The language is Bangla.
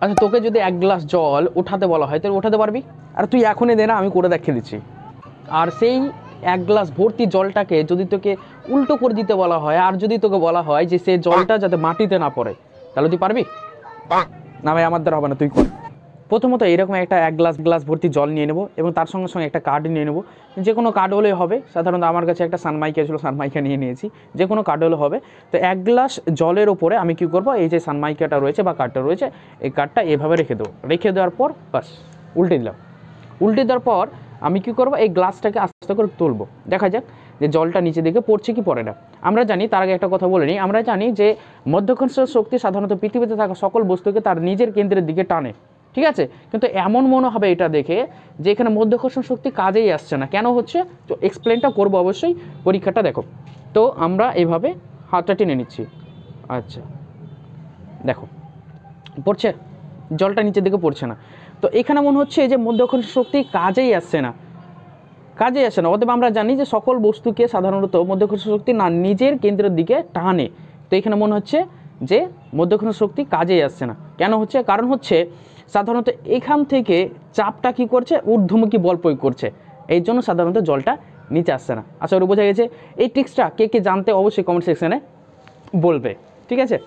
আচ্ছা তোকে যদি 1 গ্লাস জল উঠাতে বলা হয় তাহলে উঠাতে পারবি? আর তুই এখনই দে না, আমি করে দেখিয়ে দিচ্ছি। আর সেই 1 গ্লাস ভর্তি জলটাকে যদি তোকে উল্টো করে দিতে বলা হয়, আর যদি তোকে বলা হয় যে সেই জলটা যাতে মাটিতে না পড়ে, তাহলে তুই পারবি? না ভাই আমার দ্বারা হবে না, তুই কর। প্রথমত এরকম একটা 1 গ্লাস ভর্তি জল নিয়ে নেবো এবং তার সঙ্গে সঙ্গে একটা কার্ড নিয়ে নেবো। যে কোনো কার্ড হলেই হবে, সাধারণত আমার কাছে একটা সানমাইকা ছিল, সানমাইকা নিয়ে নিয়েছি। যে কোনো কার্ড হলে হবে। তো 1 গ্লাস জলের ওপরে আমি কী করবো, এই যে সানমাইকাটা রয়েছে বা কার্ডটা রয়েছে, এই কার্ডটা এভাবে রেখে দেবো। রেখে দেওয়ার পর বাস উল্টে দিলাম। উল্টে দেওয়ার পর আমি কী করবো, এই গ্লাসটাকে আস্তে আস্তে করে তুলবো। দেখা যাক যে জলটা নিচে দিকে পড়ছে কি পড়ে না। আমরা জানি, তার আগে একটা কথা বলে নিই, আমরা জানি যে মধ্যাকর্ষণ শক্তি সাধারণত পৃথিবীতে থাকা সকল বস্তুকে তার নিজের কেন্দ্রের দিকে টানে, ঠিক আছে? কিন্তু এমন মনে হবে এটা দেখে যে এখানে মধ্যাকর্ষণ শক্তি কাজেই আসছে না, কেন হচ্ছে? তো এক্সপ্লেনটা করবো অবশ্যই, পরীক্ষাটা দেখো। তো আমরা এইভাবে হাতটা টেনে নিচ্ছি। আচ্ছা দেখো পড়ছে, জলটা নিচের দিকে পড়ছে না। তো এখানে মনে হচ্ছে যে মধ্যাকর্ষণ শক্তি কাজেই আসছে না, কাজেই আসে না। অতএব আমরা জানি যে সকল বস্তুকে সাধারণত মধ্যাকর্ষণ শক্তি না নিজের কেন্দ্রের দিকে টানে। তো এখানে মনে হচ্ছে যে মধ্যাকর্ষণ শক্তি কাজেই আসছে না। কেন হচ্ছে? কারণ হচ্ছে সাধারণত এখান থেকে চাপটা কি করছে, ঊর্ধ্বমুখী বল প্রয়োগ করছে, এই জন্য সাধারণত জলটা নিচে আসছে না। আশা করি বোঝা গেছে। এই ট্রিক্সটা কে কে জানতে অবশ্যই কমেন্ট সেকশনে বলবে, ঠিক আছে?